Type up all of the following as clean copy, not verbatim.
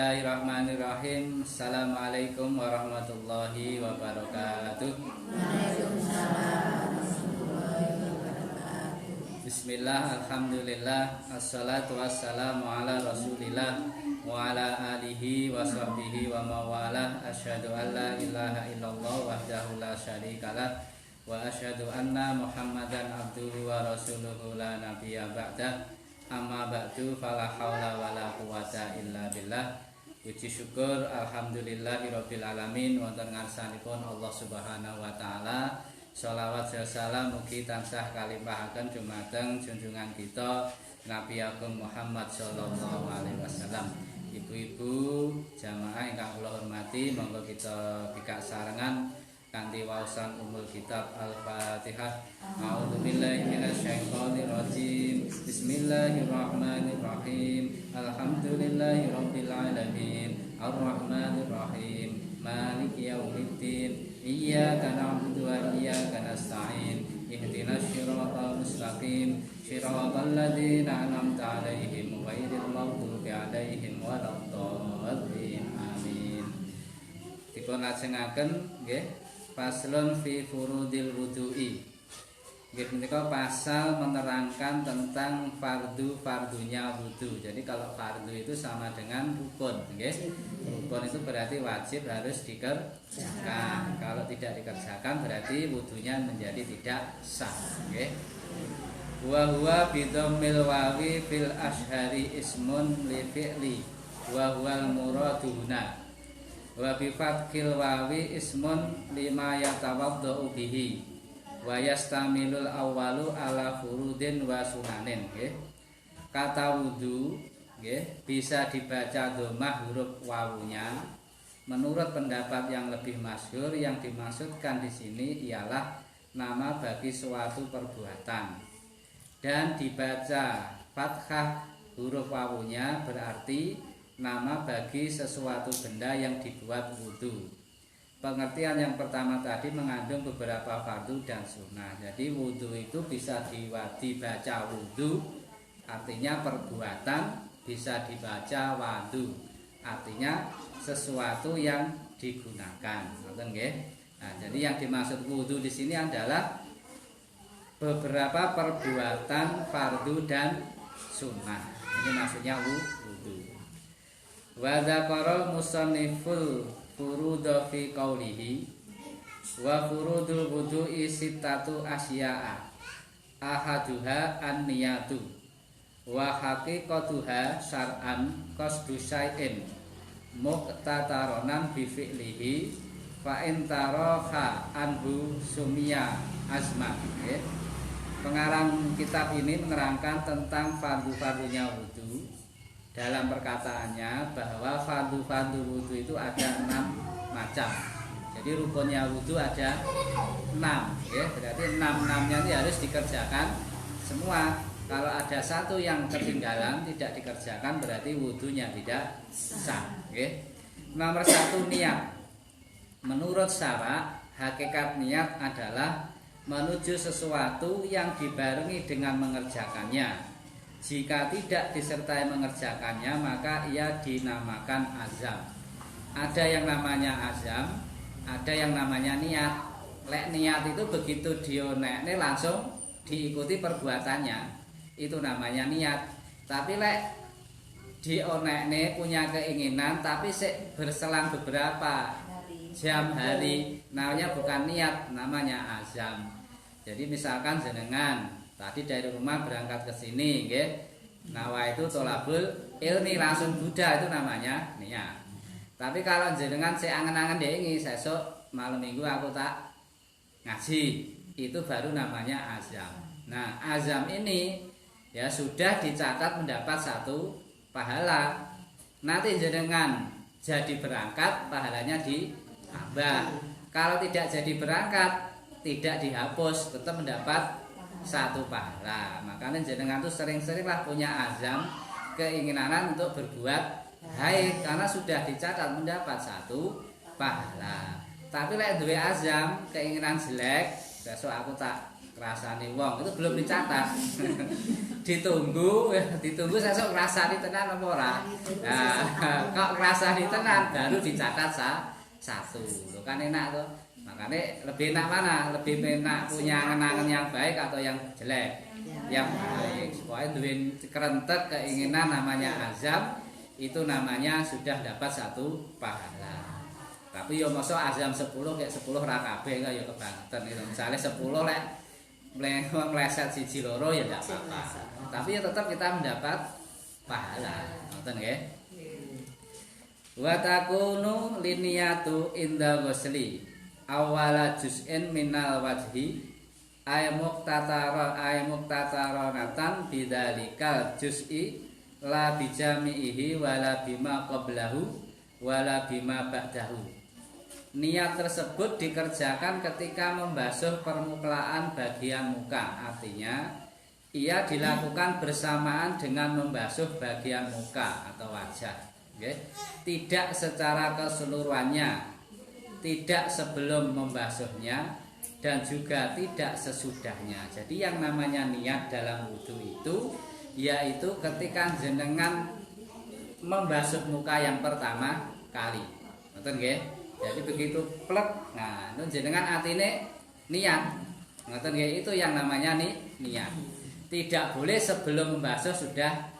Bismillahirrahmanirrahim. Assalamualaikum warahmatullahi wabarakatuh. Waalaikumsalam warahmatullahi wabarakatuh. Bismillah, alhamdulillah, assalatu wassalamu ala rasulillah wa ala alihi wa sahbihi wa mawalah. Asyhadu an la ilaha illallah wahdahu la syarikalah wa asyhadu anna muhammadan abduhu wa rasuluhu la nabiyya ba'dah. Amma ba'du, fala haula wala quwata illa billah. Puji syukur alhamdulillahirabbil alamin wonten ngarsanipun Allah Subhanahu wa taala. Shalawat salam mugi tansah kalimpahaken dumateng junjungan kita Nabi Agung Muhammad sallallahu alaihi wasallam. Ibu-ibu jamaah ingkang kula hormati, monggo kita bikak sarengan kanthi waosan umul kitab Al-Fatihah. A'udzubillahi minasyaitonir rajim. Bismillahirrahmanirrahim. Alhamdulillahirabbil alamin. Arrahmanir rahim. Maliki yaumiddin. Iyyaka na'budu wa iyyaka nasta'in. Ihdinas siratal mustaqim. Siratal ladzina an'amta 'alaihim ghairil maghdubi 'alaihim waladdallin. Amin. Dipun lajengaken nggih Faslun fi furudil wudu'i. Nggih menika pasal menerangkan tentang fardu-fardunya wudu. Jadi kalau fardu itu sama dengan rukun, nggih. Rukun itu berarti wajib harus dikerjakan. Kalau tidak dikerjakan berarti wudunya menjadi tidak sah, nggih. Wa huwa bi dhammil wawi fil ashhari ismun li fi'li wa huwal muraduna. Wa bi fathil wawi ismun lima yatawaddau bihi wa yastamilul awwalu ala furudin wa sunanin. Nggih. Kata wudu nggih bisa dibaca dhammah huruf wawunya. Menurut pendapat yang lebih masyhur, yang dimaksudkan di sini ialah nama bagi suatu perbuatan. Dan dibaca fathah huruf wawunya berarti nama bagi sesuatu benda yang dibuat wudu. Pengertian yang pertama tadi mengandung beberapa fardu dan sunnah. Jadi wudu itu bisa dibaca wudu, artinya perbuatan, bisa dibaca wadu, artinya sesuatu yang digunakan. Nah, jadi yang dimaksud wudu di sini adalah beberapa perbuatan fardu dan sunnah. Ini maksudnya wudu. Wa dzakara musanniful furuda fi qaulihi wa furudul wudu'i sittatu asya'a ahaduha an-niyatu wa haqiqatuha syar'an qasdu syai'in muqtataronan bi fi'lihi fa in taraha anhu sumia azma. Pengarang kitab ini menerangkan tentang fardu-fardunya wudu. Dalam perkataannya bahwa fardu-fardu wudu itu ada 6 macam. Jadi rukunnya wudu ada 6, ya. Berarti 6-6-nya ini harus dikerjakan semua. Kalau ada satu yang ketinggalan tidak dikerjakan berarti wudunya tidak sah, ya. Nomor 1 niat. Menurut syara, hakikat niat adalah menuju sesuatu yang dibarengi dengan mengerjakannya. Jika tidak disertai mengerjakannya maka ia dinamakan azam. Ada yang namanya azam, ada yang namanya niat. Lek niat itu begitu dionekne langsung diikuti perbuatannya, itu namanya niat. Tapi lek dionekne punya keinginan tapi berselang beberapa jam hari, namanya bukan niat, namanya azam. Jadi misalkan jenengan tadi dari rumah berangkat ke sini, nggih. Nawa itu tolabul ilmi langsung Buddha, itu namanya niat. Tapi kalau jenengan angen-angen dengi sesuk malam minggu aku tak ngaji, itu baru namanya azam. Nah, azam ini ya sudah dicatat mendapat 1 pahala. Nanti jenengan jadi berangkat pahalanya ditambah. Kalau tidak jadi berangkat tidak dihapus, tetap mendapat 1 pahala. Makanya jenengan tuh sering-seringlah punya azam, keinginan untuk berbuat baik karena sudah dicatat mendapat 1 pahala. Tapi lek duwe azam, keinginan jelek, besok aku tak rasane wong itu belum dicatat. ditunggu sesuk rasane tenan apa ora. Nah, kok rasane tenan baru dicatat satu. Loh kan enak tuh. Makanya lebih enak mana? Lebih enak punya kenangan yang baik atau yang jelek? Yang baik. Supaya duwe kerentek keinginan namanya azam itu namanya sudah dapat satu pahala. Tapi yo mosok azam 10 kayak 10 ra kabeh ya kebangetan itu. Misale 10 lek meleset siji loro ya ndak apa-apa. Tapi ya tetap kita mendapat pahala. Ngoten nggih. Wa takunu liniyatu inda ghusli awala juz'in minal wajhi ay muqtatara natan bidzalikal juz'i la bijami'ihi wala bima qablahu wala bima ba'dahu. Niat tersebut dikerjakan ketika membasuh permukaan bagian muka. Artinya ia dilakukan bersamaan dengan membasuh bagian muka atau wajah. Okay? Tidak secara keseluruhannya, tidak sebelum membasuhnya, dan juga tidak sesudahnya. Jadi yang namanya niat dalam wudu itu yaitu ketika jenengan membasuh muka yang pertama kali. Ngoten nggih? Jadi begitu plek, nah itu jenengan atine niat. Ngoten nggih, itu yang namanya niat. Tidak boleh sebelum membasuh sudah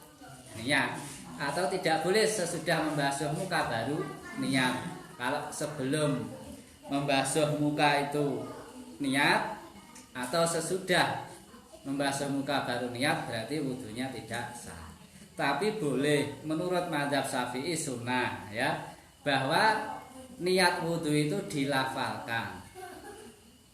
niat, atau tidak boleh sesudah membasuh muka baru niat. Kalau sebelum membasuh muka itu niat atau sesudah membasuh muka baru niat berarti wudunya tidak sah. Tapi boleh menurut mazhab Syafi'i sunnah ya bahwa niat wudu itu dilafalkan.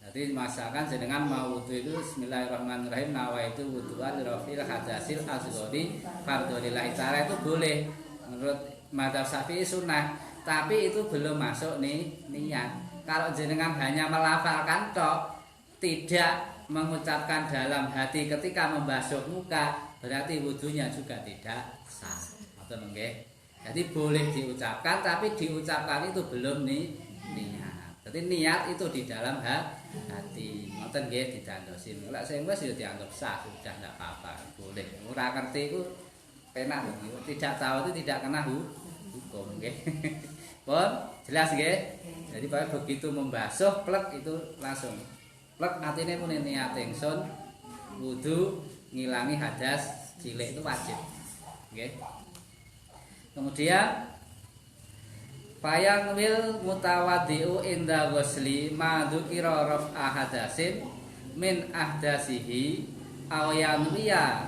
Jadi masakan jenengan mau wudu itu bismillahirrahmanirrahim nawaitu wudu'an lirafil hadasil asghari fardholillahi ta'ala itu boleh menurut mazhab Syafi'i sunnah. Tapi itu belum masuk niat. Kalau jenengan hanya melafalkan tok, tidak mengucapkan dalam hati ketika membasuh muka, berarti wudunya juga tidak sah. Ngoten nggih. Jadi boleh diucapkan, tapi diucapkan itu belum niat. Jadi niat itu di dalam hati. Ngoten nggih didandosi. Lek sing wis ya dianggap sah, sudah ndak apa-apa. Boleh. Ora ngerti iku penak lho. Tidak tahu itu tidak kena hukum nggih. Pun jelas nggih. Jadi begitu membasuh plek itu langsung plek atine muni niat ingsun wudu ngilangi hadas cilik itu wajib. Nggih. Kemudian Fayang wil mutawaddi'u inda ghusli ma dzukira raf'a hadasin min ahdasihi aw yanwiya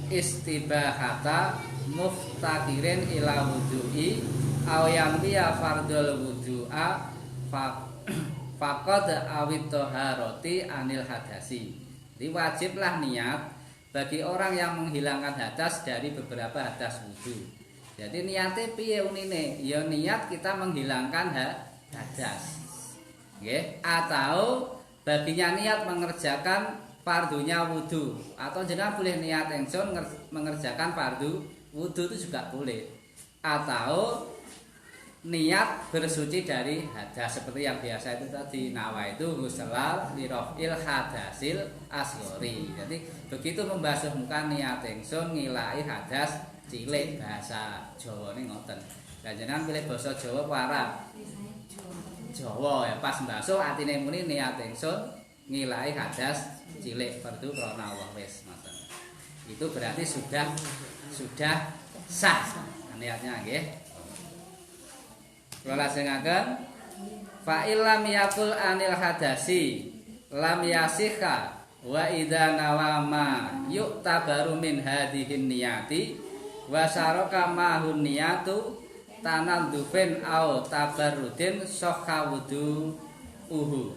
istibahata muftakirin ila wudu'i aw yanwiya fardhul wudu'a faqad awit taharati anil hadasi. Jadi wajiblah niat bagi orang yang menghilangkan hadas dari beberapa hadas wudu. Jadi niatnya piye unine? Ya niat kita menghilangkan hadas. Nggih, atau baginya niat mengerjakan fardunya wudu atau jenengan boleh niat ingsun mengerjakan fardu wudu itu juga boleh. Atau niat bersuci dari hadas seperti yang biasa itu tadi nawaitu ghusla lirafil hadasil asghari. Jadi begitu membasuh muka niat ingsun ngilai hadas cilik bahasa Jawa ini ngoten. Lah jenengan pilih basa Jawa apa Arab? Jawa ya pas mbasuh atine muni niat ingsun ngilai hadas cilik fardu krana Allah wis ngoten. Itu berarti sudah sah niatnya nggih. Kula lajengaken fa illam yaqul anil hadasi lam yasikha wa idza nawama yu'tabaru min hadhihi niyati wa saraka mahun niyatu tanandufin au tabarrudin sokha wudu uhu.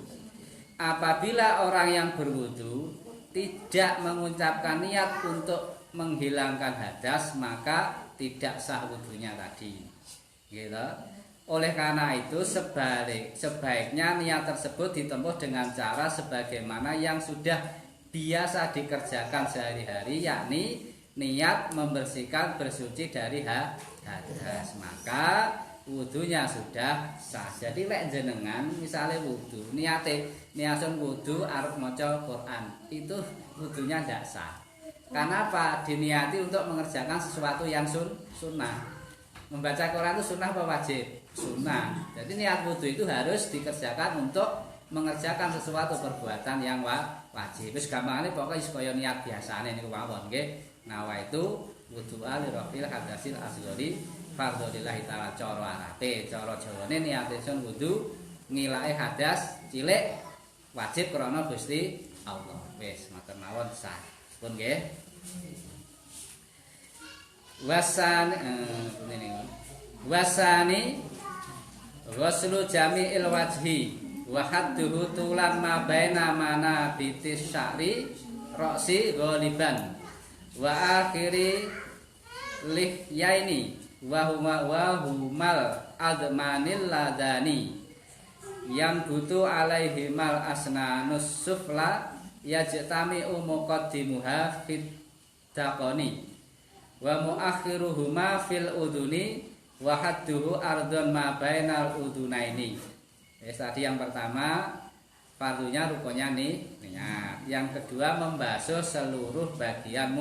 Apabila orang yang berwudu tidak mengucapkan niat untuk menghilangkan hadas maka tidak sah wudunya tadi. Gitu. Oleh karena itu sebaiknya niat tersebut ditempuh dengan cara sebagaimana yang sudah biasa dikerjakan sehari-hari, yakni niat membersihkan bersuci dari hadas. Maka wudunya sudah sah. Jadi lek jenengan misalnya wudu, niatun wudu arep maca Quran, itu wudunya tidak sah. Karena apa? Diniati untuk mengerjakan sesuatu yang sunnah. Membaca Quran itu sunnah apa wajib? Sunnah. Jadi niat wudu itu harus dikerjakan untuk mengerjakan sesuatu perbuatan yang wajib. Wis gampangane pokoke kaya niat biasane niku mawon nggih. Nawa itu wudu li rafil hadasil asghari fardholillahi taala cara arate, cara Jawane niate sun wudu ngilake hadas cilik wajib krana Gusti Allah. Wis ngoten mawon sah. Pun nggih. Wasani ghuslu jami'il wajhi wa hadduhu tulan ma baina mana bitis sya'ri ra'si ghaliban wa akhiri lihyaini wa humal admanil ladani yang butuh alaihimal asnanus sufla yajtami muqaddimuha fit daqani wa muakhiruhuma fil uduni wa hadduhu ardun ma bainal udunaini. Tadi yang pertama fardunya rukunnya niat. Yang kedua membasuh seluruh bagian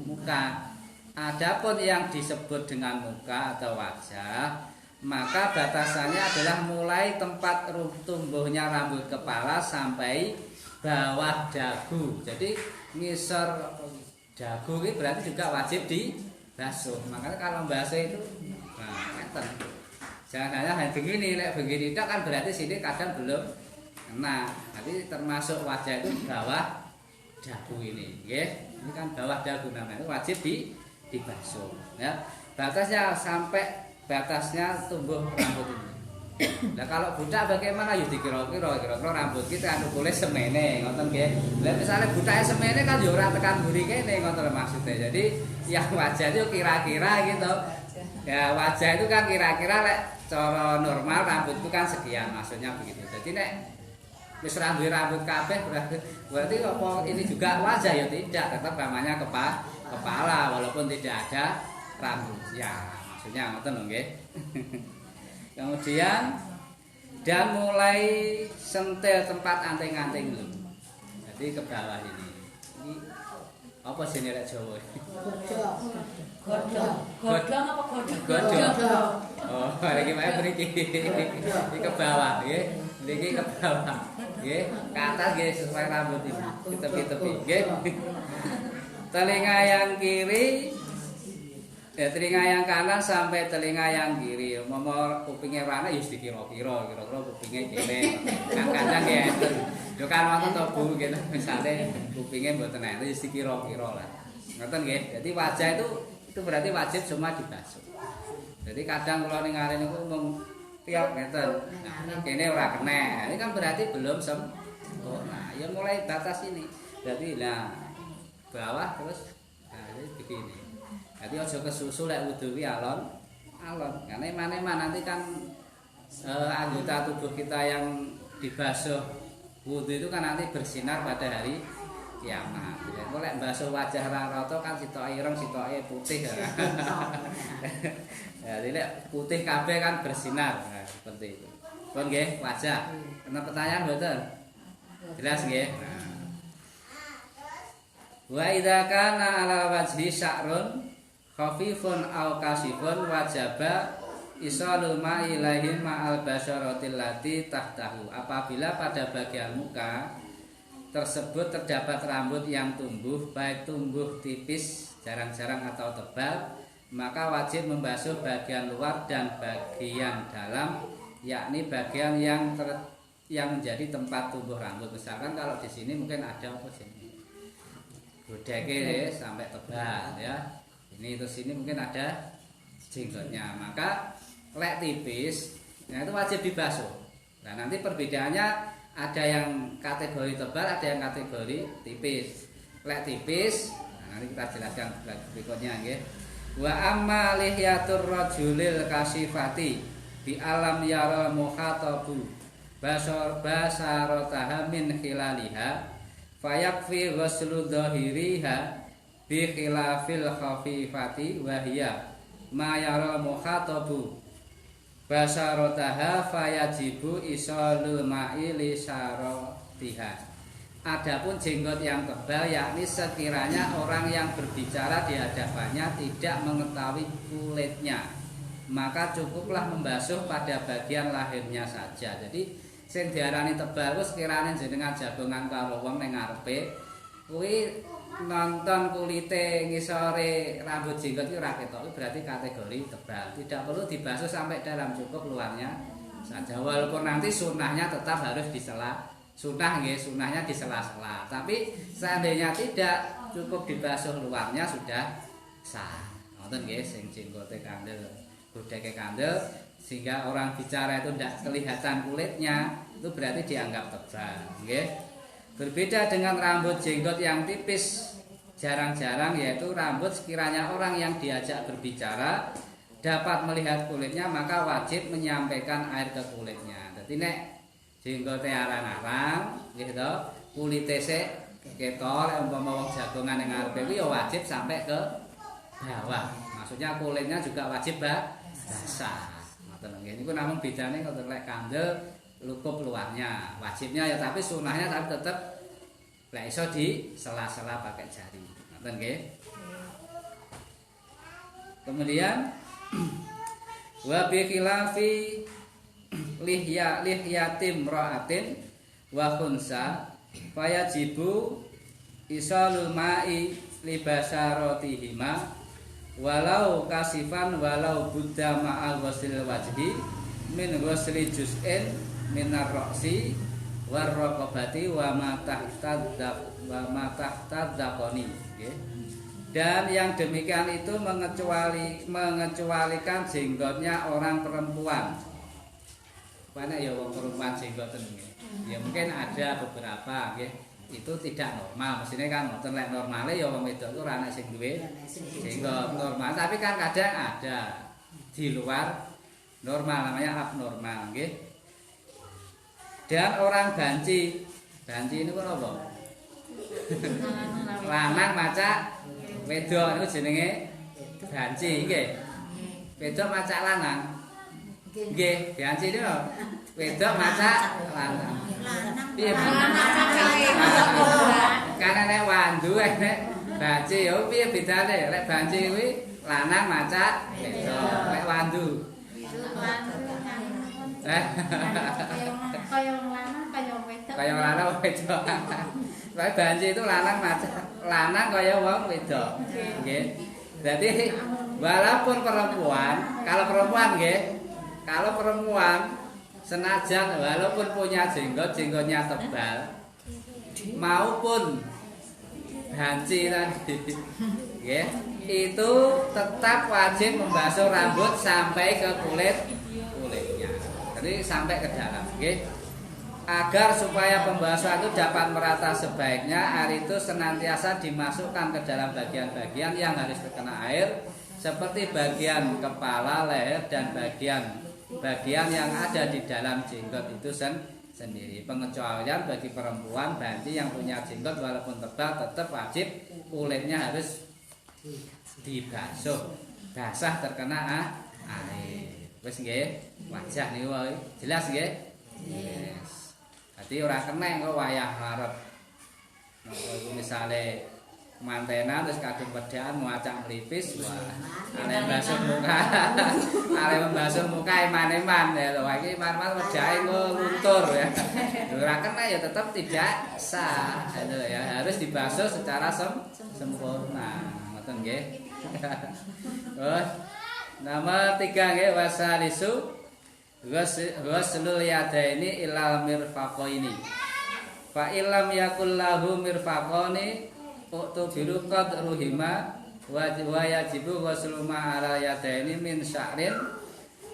muka. Adapun yang disebut dengan muka atau wajah, maka batasannya adalah mulai tempat tumbuhnya rambut kepala sampai bawah dagu. Jadi ngisor dagu ini berarti juga wajib dibasuh. Makanya kalau basuh itu jangan hanya begini, begini itu kan berarti sini kadang belum kena. Jadi termasuk wajah itu bawah dagu ini, ini kan bawah dagu namanya, itu wajib dibasuh. Ya, batasnya sampai batasnya tumbuh rambut ini. Nah kalau budak bagaimana? Yuk dikira-kira rambut kita anu boleh semene, ngoten nggih. Lah misalnya budaknya semene kan yo ora tekan mburi kene, ngoten maksudnya. Jadi yang wajah itu kira-kira gitu. Ya wajah itu kan kira-kira lek cara normal rambut itu kan sekian, maksudnya begitu. Jadi nek wis rambut kabeh berarti apa ini juga wajah ya tidak, tetap namanya kepala walaupun tidak ada rambut. Ya, maksudnya ngoten lho nggih. Kemudian dan mulai sentil tempat anting-anting dulu. Jadi ke bawah ini. Ini apa sih nek Jawa? Godhong apa godhong? Oh, iki wae mriki. Iki ke bawah nggih. Niki ke bawah. Nggih, ke atas nggih sesuai rambut ini. Tepi-tepi nggih. Telinga yang kiri telinga yang kanan sampai telinga yang kiri. Momor kupingnya mana ya dikira-kira kupingnya kene. Kadang ya enten. Yo kan wonten to Bu gitu. Misale kupingnya mboten enten ya dikira-kira lah. Ngoten nggih. Jadi wajah itu berarti wajib cuma dibasuh. Jadi kadang kalau ningali niku mung tiap ngeten. Nah, kene ora kena. Ini kan berarti belum sempurna. Ya mulai batas ini. Jadi bawah terus jadi begini. Jadi aja kesusu lek wudu ki alon. Karena mana nanti kan anggota tubuh kita yang dibasuh wudu itu kan nanti bersinar pada hari kiamat. Jadi lek basuh wajah rata kan sitoke ireng, sitoke putih. Jadi lek putih kabeh kan bersinar. Nah, seperti itu. Pun nggih, wajah. Ana pertanyaan mboten? Jelas nggih. Wa idza kana ala wajhi sya'run khafifun aw kasifun wajaba isalul ma'i ilahi ma'al basyaratil lati tahtahu. Apabila pada bagian muka tersebut terdapat rambut yang tumbuh, baik tumbuh tipis, jarang-jarang atau tebal, maka wajib membasuh bagian luar dan bagian dalam, yakni bagian yang menjadi tempat tumbuh rambut. Misalkan kalau di sini mungkin ada apa sini? Bodeke sampai tebal ya. Ini terus sini mungkin ada jenggotnya. Maka lek tipis, nah itu wajib dibasuh. Nah nanti perbedaannya ada yang kategori tebal, ada yang kategori tipis. Lek tipis, nah nanti kita jelaskan berikutnya nggih. Wa amma lihyatur rajulil kasifati bi alam yaral mukhatabu basarataha min khilaliha fayakfi ghuslu dhahiriha bi khilafil khafifati wa hiya ma yaral mukhatabu basarotaha fayajibu isolul ma'i li syaratiha. Adapun jenggot yang tebal yakni sekiranya orang yang berbicara di hadapannya tidak mengetahui kulitnya, maka cukuplah membasuh pada bagian lahirnya saja. Jadi sing diarani tebal ku sekiranya jenengan jagongan karo wong ning ngarepe kuwi nonton kulite ngisore rambut jenggot iki ora ketok, berarti kategori tebal. Tidak perlu dibasuh sampai dalam, cukup luarnya saja. Walaupun nanti sunnahnya tetap harus disela. Sunnah nggih, sunnahnya di sela-sela. Tapi seandainya tidak, cukup dibasuh luarnya sudah sah. Ngoten nggih, sing jenggote kandel, budeke kandel, sehingga orang bicara itu tidak kelihatan kulitnya, itu berarti dianggap tebal, nggih. Berbeda dengan rambut jenggot yang tipis, jarang-jarang, yaitu rambut sekiranya orang yang diajak berbicara dapat melihat kulitnya, maka wajib menyampaikan air ke kulitnya. Jadi nek jenggote arang-arang nggih to, kulite sik ketok, lek umpama wong jagongan ning ngarepe kuwi ya wajib sampai ke bawah. Maksudnya kulitnya juga wajib basah. Ngoten nggih. Niku namung bedane ngoten, lek kandel lukup luarnya. Wajibnya ya tapi sunahnya tapi tetep lek iso di sela-sela pakai jari. Ngoten nggih. Kemudian wa bi khilafi lihyatim ra'atin wa khunsa fayajibu isalul ma'i libasaratihima walau kasifan walau budda ma'al ghuslil wajhi min ghusli juz'in minar ra'si war raqabati wa ma tahtadzaqani. Dan yang demikian itu mengecualikan jenggotnya orang perempuan. Banyak ya wong perempuan jenggoten nggih. Ya mungkin ada beberapa nggih. Itu tidak normal. Mestine kan ngoten, lek normale ya wong wedok itu ora ana sing duwe jenggot normal, tapi kan kadang ada di luar normal, namanya abnormal nggih. Dan orang banci. Banci ini ku napa? Lanang maca wedok niku jenenge banci nggih. Wedok maca lanang. Nggih, banci niku wedok maca lanang. Piye? Karena nek wandu nek banci yo piye bedane? Lek banci kuwi lanang maca wedok, lek wandu. Kaya lanang kaya wedok. Kaya lanang wedok. Lek banci itu lanang maca lanang kaya wong wedok. Nggih. Jadi walaupun perempuan, kalau perempuan nggih, kalau perempuan senajan walaupun punya jenggotnya tebal maupun banci tadi, nggih, itu tetap wajib membasuh rambut sampai ke kulitnya. Jadi sampai ke dalam, nggih. Agar supaya pembasahan itu dapat merata sebaiknya, air itu senantiasa dimasukkan ke dalam bagian-bagian yang harus terkena air, seperti bagian kepala, leher, dan bagian yang ada di dalam jenggot itu sendiri. Pengecualian bagi perempuan banci yang punya jenggot walaupun tebal tetap wajib kulitnya harus dibasuh, basah terkena air. Wis nggih, wajah niku jelas nggih? Yes. Jadi ora kena kok wayah ngarep. Nek misale mantenan terus kadung pedhaan muacak mlipis, wah. Ale mbasuh muka. Ale membasuh muka iman-iman ya lho. Iki iman-iman wedahe luntur ya. Ora kena ya tetap tidak sah. Itu ya harus dibasuh secara sempurna. Ngoten nggih. Terus nomor 3 nggih wasalisu ghuslul yadaini ilal mirfaqaini. Fa illam yakul lahu mirfaqani utubiru qadruhima wa yajibu ghuslu ma ala yadaini min sya'rin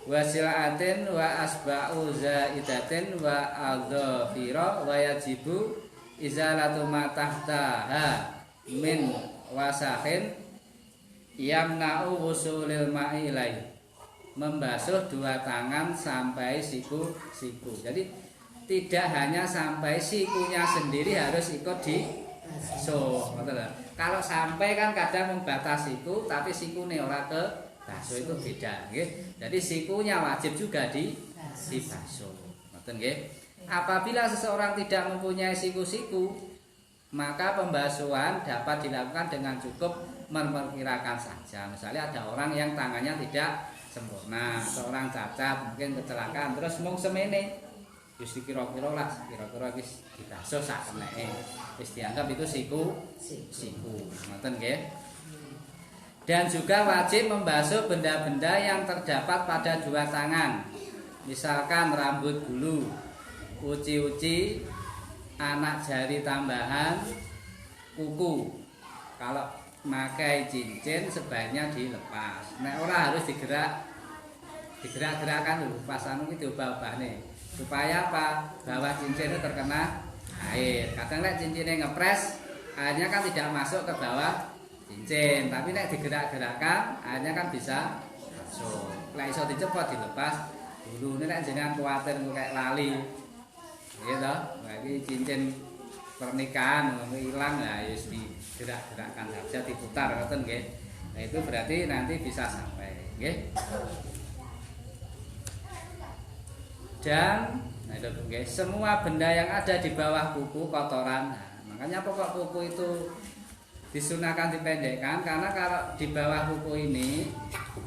wa sil'atin wa asba'u zaidatin wa adhafira wa yajibu izalatu ma tahtaha min wasahin yamna'u wusulil ma'i ilaihi. Membasuh dua tangan sampai siku-siku. Jadi tidak hanya sampai sikunya sendiri harus ikut dibasuh. Kalau sampai kan kadang membatas siku tapi sikune ora basuh itu beda nggih. Jadi sikunya wajib juga dibasuh. Ngoten nggih. Apabila seseorang tidak mempunyai siku-siku, maka pembasuhan dapat dilakukan dengan cukup memperkirakan saja. Misalnya ada orang yang tangannya tidak sempurna, seorang cacat mungkin kecelakaan terus mung semene wis dikira-kira lah, kira-kira wis dibasuh sak keneke. Wis dianggap itu siku. Ngoten nggih. Dan juga wajib membasuh benda-benda yang terdapat pada dua tangan. Misalkan rambut bulu, uci-uci, anak jari tambahan, kuku. Kalau pakai cincin sebaiknya dilepas. Nek ora harus digerak-gerakkan dulu. Pas anu iki diubah-ubahne. Supaya apa? Bawah cincin itu terkena air. Kadang nek cincinnya ngepres, airnya kan tidak masuk ke bawah cincin. Tapi nek digerak-gerakkan, airnya kan bisa masuk. Nek iso dicepot dilepas. Dulu nek jenengan kuwatir kayak lali. Iya toh, lagi cincin pernikahan hilang ya wis digerak-gerakkan saja diputar ngoten nggih. Nah itu berarti nanti bisa sampai nggih. Dan nah itu nggih, semua benda yang ada di bawah kuku kotoran. Nah, makanya pokok kuku itu disunahkan dipendekkan karena kalau di bawah kuku ini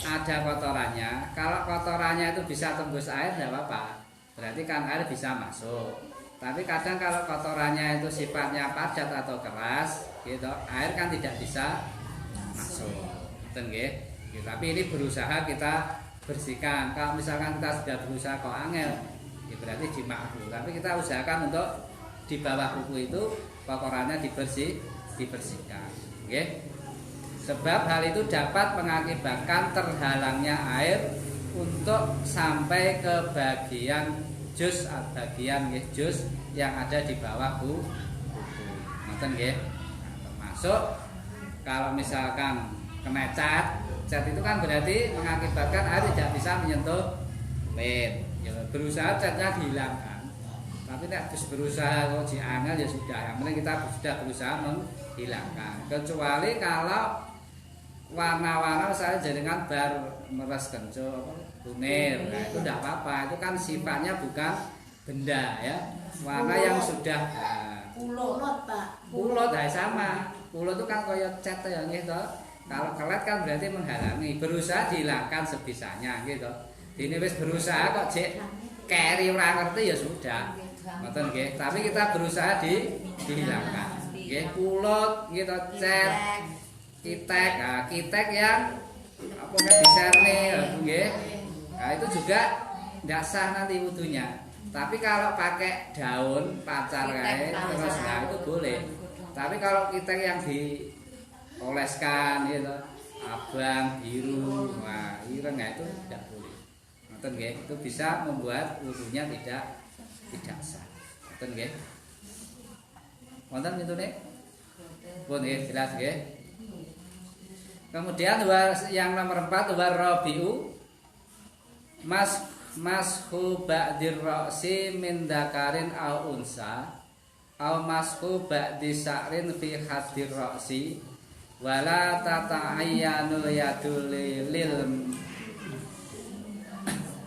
ada kotorannya. Kalau kotorannya itu bisa tembus air tidak apa-apa. Berarti kan air bisa masuk. Tapi kadang kalau kotorannya itu sifatnya padat atau keras, gitu, air kan tidak bisa masuk. Tapi ini berusaha kita bersihkan. Kalau misalkan kita sudah berusaha kok angel, ya berarti dimaafkan. Tapi kita usahakan untuk di bawah kuku itu kotorannya dibersihkan. Sebab hal itu dapat mengakibatkan terhalangnya air untuk sampai ke bagian jus yang ada di bawah kuku. Ngoten nggih. Termasuk kalau misalkan kena cat itu kan berarti mengakibatkan air tidak bisa menyentuh kulit. Ya berusaha catnya dihilangkan. Tapi nek berusaha kok diangel ya sudah. Yang penting kita sudah berusaha menghilangkan. Kecuali kalau warna-warna misalnya jaringan bar meres kenco kunir, nah itu tidak apa-apa, itu kan sifatnya bukan benda ya, warna yang sudah pulot sama, pulot itu kan koyo cat ya gitu. Kalau kelet kan berarti menghalangi, berusaha dihilangkan sebisanya gitu. Ini wis berusaha kok cek keri ora ngerti ya sudah, ngoten nggih. Tapi kita berusaha dihilangkan, nggih pulot gitu, cat kitek yang apa diserne nggih. Nah itu juga tidak sah nanti wudunya. Tapi kalau pakai daun pacar kae terus nah itu boleh. Tapi kalau kitek yang dioleskan gitu, abang, biru, wah ireng itu tidak boleh. Ngoten nggih, itu bisa membuat wudunya tidak sah. Ngoten nggih. Wonten mitune? Pun nggih jelas nggih. Kemudian yang nomor 4 warabiu mashu ba'dir ra'si min dzakarin aw unsa aw mashu ba'di sa'rin fi hadir ra'si wala tata'ayyanul yadul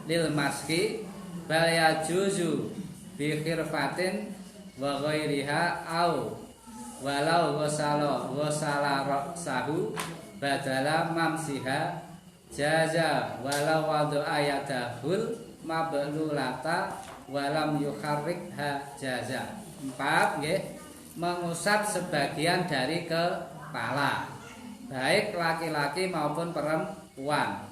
lil maski bal yajuzu bi khirfatin wa ghairiha aw walau ghasala ra'sahu badala mamsiha jaza walau wadu ayatahul mablulata walam yukharrikha jaza. 4 nggih, mengusap sebagian dari kepala baik laki-laki maupun perempuan.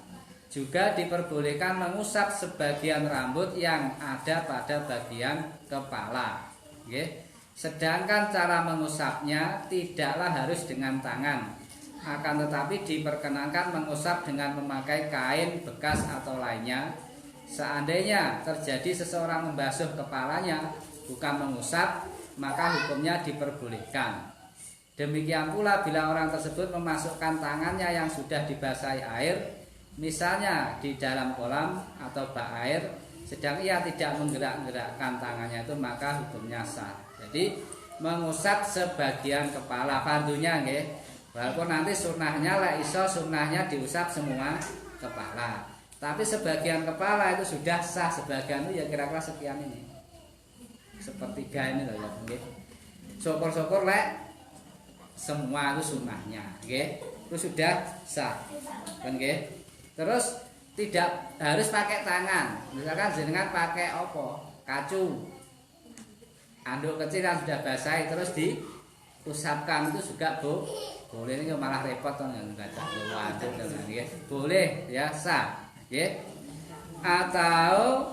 Juga diperbolehkan mengusap sebagian rambut yang ada pada bagian kepala nggih. Sedangkan cara mengusapnya tidaklah harus dengan tangan, akan tetapi diperkenankan mengusap dengan memakai kain bekas atau lainnya. Seandainya terjadi seseorang membasuh kepalanya bukan mengusap, maka hukumnya diperbolehkan. Demikian pula bila orang tersebut memasukkan tangannya yang sudah dibasahi air, misalnya di dalam kolam atau bak air, sedang ia tidak menggerak-gerakkan tangannya itu, maka hukumnya sah. Jadi mengusap sebagian kepala fardunya nggih. Walaupun nanti sunnahnya lah iso sunnahnya diusap semua kepala. Tapi sebagian kepala itu sudah sah, sebagian itu ya kira-kira sekian ini. Sepertiga ini loh ya, nggih. Syukur-syukur lek semua itu sunnahnya, nggih. Itu sudah sah. Kan nggih. Terus tidak harus pakai tangan. Misalkan jenengan pakai apa? Kacu. Anduk kecil yang sudah basah terus diusapkan itu juga boleh. Ini malah repot kan enggak waduh nggih. Boleh ya sah. Nggih. Atau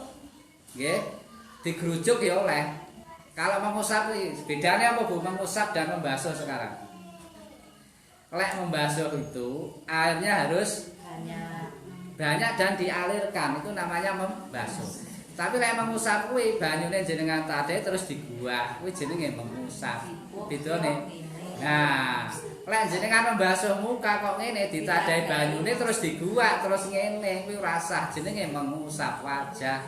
nggih digerujuk ya oleh. Kalau mengusap bedanya apa Bu? Mengusap dan membasuh sekarang. Lek membasuh itu airnya harus banyak dan dialirkan, itu namanya membasuh. Tapi lek mengusap kuwi banyune jenengan tadhe terus diguah, kuwi jenenge mengusap. Bedone. Nah, lek jenengan membasuh muka kok ngene ditadhahi banyune terus diguak terus ngene kuwi ora sah, jenenge mengusap wajah.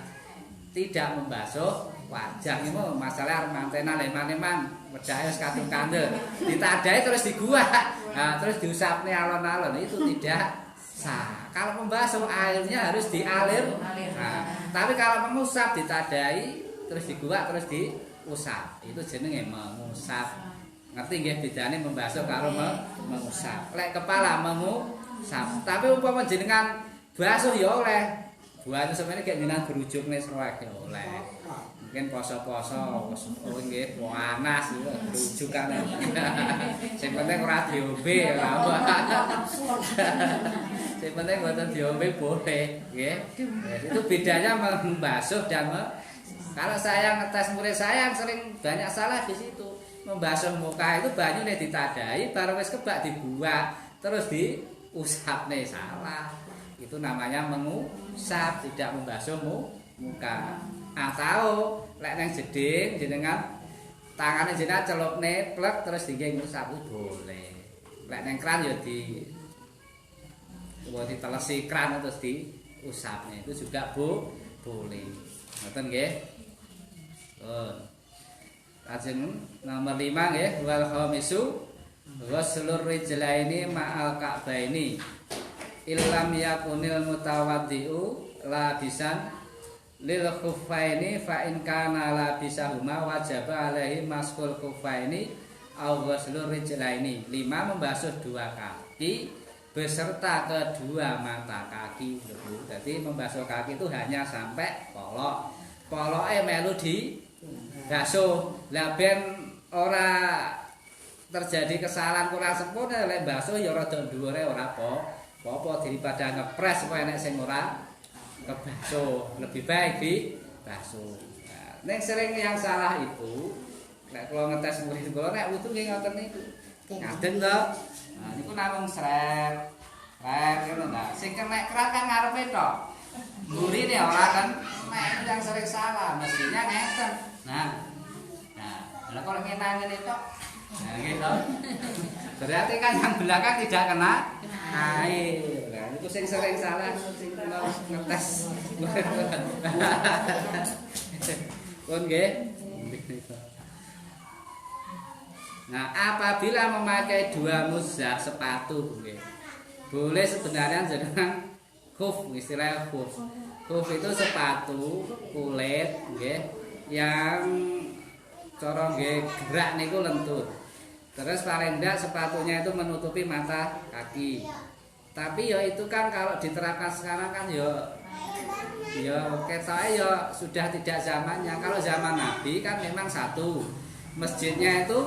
Tidak membasuh wajah. Itu masalah mantena leman-leman wedahe wis kadung kandel. Ditadhahi terus diguak. Nah, terus diusapne alon-alon itu tidak sah. Kalau membasuh airnya harus dialir. Nah, tapi kalau mengusap ditadhahi terus diguak terus diusap. Itu jenenge mengusap. Ngerti nggih bedane membasuh karo mengusap. Lek kepala mengusap. Tapi umpama jenengan basuh ya oleh. Buat sebenarnya kayak jenengan gerujukne srek ya oleh. Mungkin poso-poso nggih panas gerujukan. Sing penting ora diombe ora. Sing penting mboten diombe boleh nggih. Itu bedanya membasuh dan kalau saya ngetes murid saya yang sering banyak salah di situ. Membasuh muka itu banyune ditadhahi bareng wis kebak dibuak terus diusapne salah. Itu namanya mengusap, tidak membasuh muka. Atau lek nang jeding jenengan tangane jenengan celupne plek terus nggih ngusap boleh. Lek nang kran ya ditelesi kran terus diusapne itu juga boleh. Ngoten nggih. Lajeng nomor 5 nggih wal khamisu ghuslur rijlaini ma'al ka'baini illam yakunil mutawaddi'u labisan lil khuffaini fa in kana labisahuma wajaba alaihi maskul khuffaini aw ghuslur rijlaini. 5 membasuh dua kaki beserta kedua mata kaki. Jadi membasuh kaki itu hanya sampai polok. Poloke melu dibasuh. Lah ben ora terjadi kesalahan kurang sempurna lek basuh ya rada dhuwure ora apa-apa daripada ngepres kok enek sing ora kebasuh. Lebih baik dibasuh. Nah, nek sering yang salah itu nek kula ngetes murid kula nek wudu nggih ngoten niku. Ngaten to. Nah niku namung sret. Ngono ta. Sing nek kerak kan ngarepe tok. Murine ora kan nek yang sering salah mestinya ngeten. Nah, kalau kalau ngene tok. Nah gitu. Berarti kan yang belakang tidak kena air. Nah, itu sing sering salah sing ngetes. Pun nggih. Nah, apabila memakai dua muzah sepatu nggih. Boleh sebenarnya jenengan khuf, istilah khuf. Khuf itu sepatu kulit nggih yang cara nggih gerak niku lentut. Terus paling ndak sepatunya itu menutupi mata kaki. Tapi ya itu kan kalau diterapkan sekarang kan ya ketoke ya sudah tidak zamannya. Kalau zaman Nabi kan memang satu. Masjidnya itu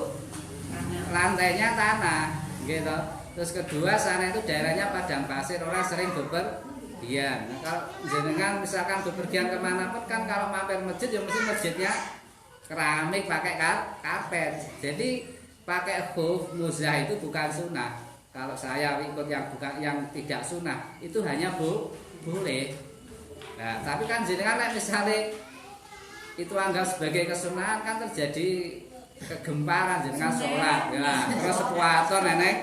lantainya tanah, gitu. Terus kedua sana itu daerahnya padang pasir, orang sering bepergian. Nah, kalau jenengan misalkan bepergian kemana pun kan kalau mampir masjid ya mesti masjidnya keramik pakai karpet. Jadi pakai khuf muzah itu bukan sunnah. Kalau saya ikut yang tidak sunnah itu hanya boleh. Nah, tapi kan jenengan misalnya itu anggap sebagai kesunahan kan terjadi kegemparan jenengan sholat ya. Terus sepaton nenek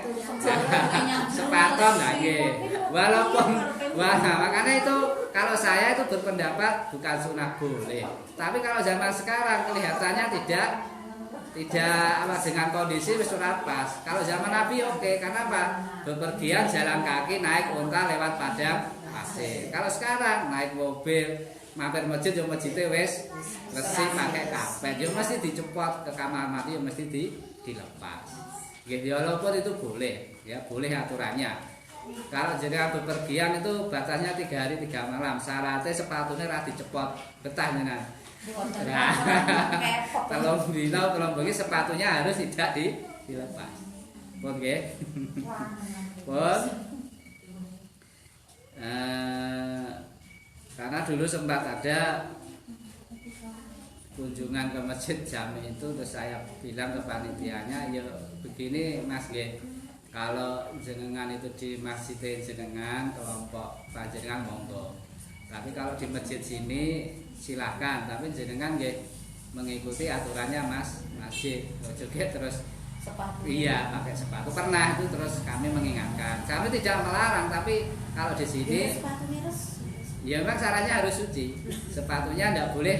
sepaton lagi. Walaupun makanya itu kalau saya itu berpendapat bukan sunnah boleh. Tapi kalau zaman sekarang kelihatannya tidak apa dengan kondisi wis ora pas. Kalau zaman Nabi oke, karena apa? Bepergian jalan kaki naik unta lewat padang pasir. Kalau sekarang naik mobil, mampir masjid yo masjidnya wis resik pakai karpet, yo mesti dicepot ke kamar mandi, yo mesti dilepas. Gitu, walaupun itu boleh, ya boleh aturannya. Kalau jenengan bepergian itu batasnya 3 hari 3 malam. Syaratnya sepatunya ora dicepot, betah jenengan. Nah, kalau dino kalau bengi sepatunya harus tidak dilepas. Pun nggih. Pun. Karena dulu sempat ada kunjungan ke masjid Jami itu, terus saya bilang ke panitianya, ya begini Mas nggih. Kalau jenengan itu di masjid jenengan kelompok panjenengan monggo. Tapi kalau di masjid sini silahkan, tapi jenengan nggih mengikuti aturannya masjid. Ojo terus sepatu. Iya, pakai sepatu. Pernah itu terus kami mengingatkan. Kami tidak melarang, tapi kalau di sini Sepatunya harus. ya memang caranya harus suci. Sepatunya tidak boleh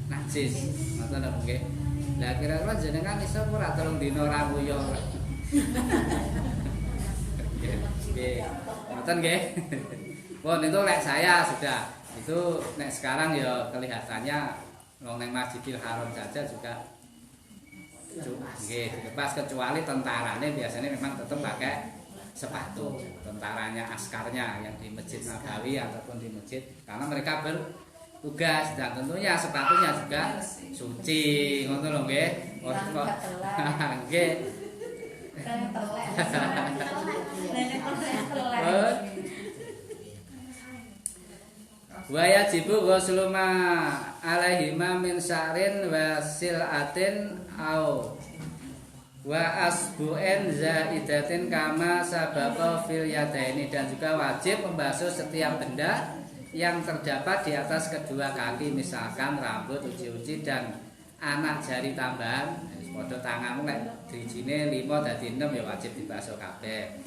najis. Ngoten lho nggih. Lah kira-kira jenengan iso ora telung dina ora nguyo. Nggih. Ngoten nggih. Pun itu lek saya sudah. Itu nek sekarang ya kelihatannya wong nang Masjidil Haram saja juga nggih dilepas, kecuali tentaranya biasanya memang tetap pakai sepatu. Tentaranya, askarnya yang di Masjid Nabawi ataupun di masjid, karena mereka bertugas dan tentunya sepatunya juga suci. Ngoten lho nggih. Nggih. Wa yajibu ghusluma alaihima min sya'rin wa sil'atin au wa asbu'in zaidatin kama sabaqa fil yadaini, dan juga wajib membasuh setiap benda yang terdapat di atas kedua kaki, misalkan rambut, uji-uji dan anak jari tambahan. Padha tanganmu lek drijine 5 dadi 6 ya wajib dibasuh kabeh.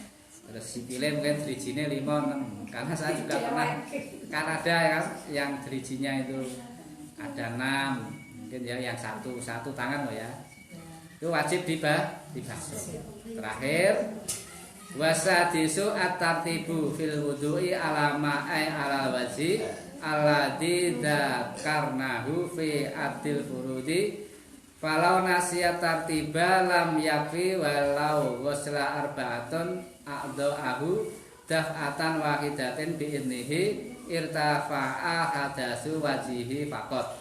Terus sikile mungkin drijine 5 6, karena saya juga pernah kan ada yang dirijinya itu ada 6, mungkin ya yang satu tangan loh ya, itu wajib dibasuh. Terakhir wasadisu at-tartibu fil wudu'i ala ma'i ala waji alladzi dzakarnahu fi adil furudi falau nasiyat tartiba lam yakfi walau ghusla arba'atun a'dha'ahu daf'atan wahidatin bi'idnihi irtafa'a hadasu wajihi faqat.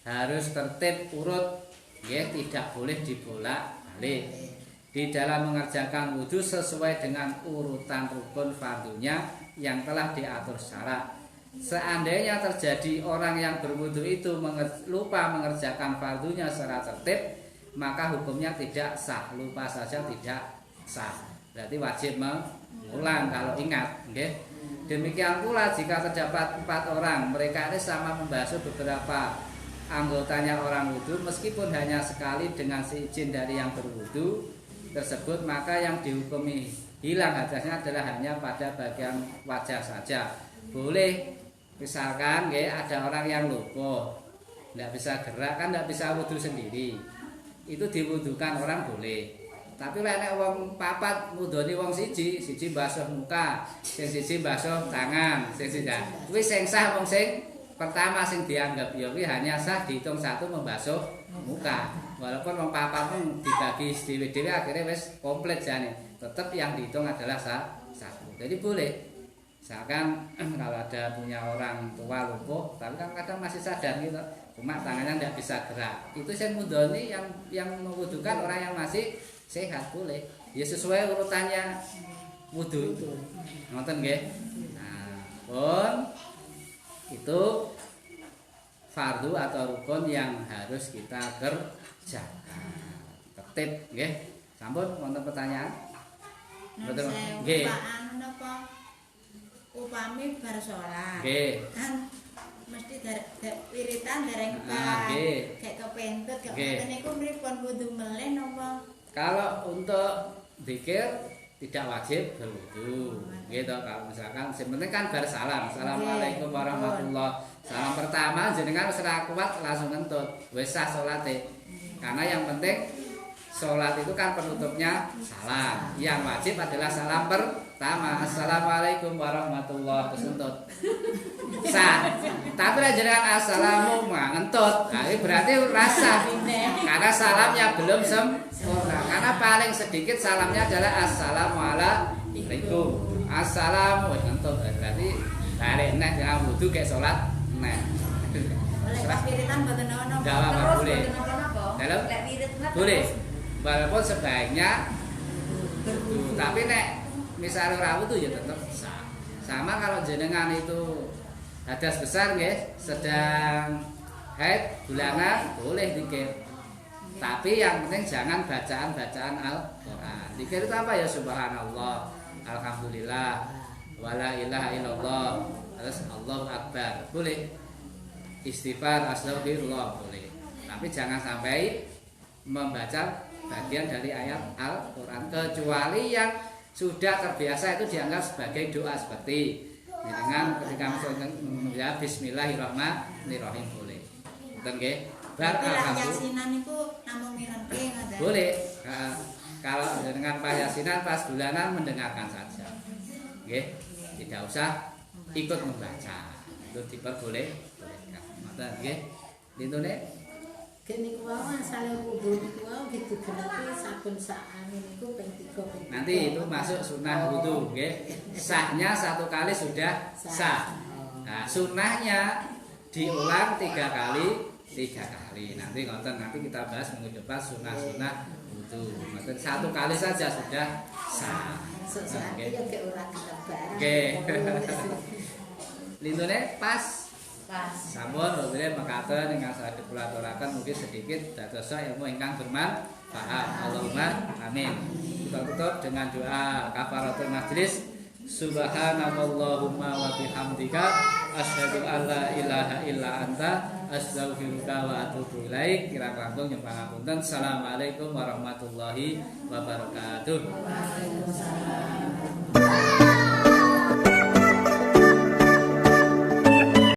Harus tertib urut, ya, tidak boleh dibolak-balik di dalam mengerjakan wudhu sesuai dengan urutan rukun fardunya yang telah diatur syarak. Seandainya terjadi orang yang berwudhu itu lupa mengerjakan fardunya secara tertib, maka hukumnya tidak sah. Lupa saja tidak sah, berarti wajib mengulang kalau ingat. Okay? Demikian pula jika terdapat 4 orang, mereka ini sama membasuh beberapa anggotanya orang wudhu, meskipun hanya sekali dengan seizin dari yang berwudhu tersebut, maka yang dihukumi hilang hadasnya adalah hanya pada bagian wajah saja. Boleh misalkan ya, ada orang yang lumpuh, tidak bisa gerak, kan tidak bisa wudhu sendiri, itu diwudhukan orang boleh. Tapi nek wong papat mudhoni wong siji basuh muka, sing siji basuh tangan, sing siji. Kuwi sing sah wong sing pertama sing dianggap ya kuwi hanya sah dihitung 1 membasuh muka. Walaupun wong papat pun dibagi dhewe-dhewe akhirnya wis komplit jane. Tetap yang dihitung adalah 1. Jadi boleh. Misalkan kalau ada punya orang tua lumpuh, tapi kan kadang masih sadar gitu, cuma tangannya tidak bisa gerak. Itu sing mudhoni yang mewudhukan orang yang masih sehat boleh, ya sesuai urutannya wudhu itu. Ngoten nggih. Nah, pun itu fardu atau rukun yang harus kita kerjakan. Tertib nggih. Sampun wonten pertanyaan? Betul. Nggih. Upami bar salat. Nggih. Kan mesti wiritan dereng nggih. Kayak kepentut, kok niku mripun wudu meleh napa? Kalau untuk zikir tidak wajib berwudu, gitu. Kalau misalkan, yang penting kan bar salam, assalamualaikum warahmatullah. Salam pertama jenengan ora kuat langsung ngentut, wis sah salate. Karena yang penting sholat itu kan penutupnya salam. Yang wajib adalah salam pertama. Assalamualaikum warahmatullahi wabarakatuh. Sah. Tapi jenengan assalamu ngentut. Nah, ini berarti rasa. Karena salamnya belum sempurna. Karena paling sedikit salamnya adalah assalamualaikum. Assalamu ngentut. Berarti balik nek jangan wudu kayak sholat nek. Oleh pas wiritan mboten ono. Enggak apa-apa, boleh. Dalam? Lek wirid Boleh. Walaupun sebaiknya berwudu. Tapi nek misalnya ora wudu ya tetap sah. Sama kalau jenengan itu hadas besar nggih, sedang haid bulanan boleh zikir. Tapi yang penting jangan bacaan-bacaan Al-Qur'an. Zikir itu apa ya? Subhanallah, alhamdulillah, wala ilaha illallah, terus Allahu akbar. Boleh. Istighfar, astagfirullah boleh. Tapi jangan sampai membaca bagian dari ayat Al-Qur'an kecuali yang sudah terbiasa itu dianggap sebagai doa seperti dengan ketika ya bismillahirrahmanirrahim boleh. Ngoten nggih. Bar yasinan niku namung mirengke ngoten. Boleh. Kalau dengan Pak Yasinan pas bulanan mendengarkan saja. Nggih. Tidak usah ikut membaca. Itu diperbolehkan. Ngoten nggih. Lintune kene kuwi asale wudu niku gitu berarti saben saane niku ping 3 nanti itu masuk sunnah wudu nggih. Sahnya satu kali sudah sah. Nah, sunnahnya diulang 3 kali. Nanti ngonten nanti kita bahas minggu depan sunnah-sunnah wudu. Ngoten satu kali saja sudah sah. Oke. Oke. Lintune pas. Sampun rumiyin mekaten ingkang saged kula aturaken mugi sedikit dados ilmu ingkang bermanfaat. Allahumma amin. Kita tutup dengan doa kafaratul majlis. Subhanallahumma wa bihamdika asyhadu an la ilaha illa anta astaghfiruka wa atubu ilaik. Kira langkung nyuwun pangapunten. Assalamualaikum warahmatullahi wabarakatuh. Waalaikumsalam.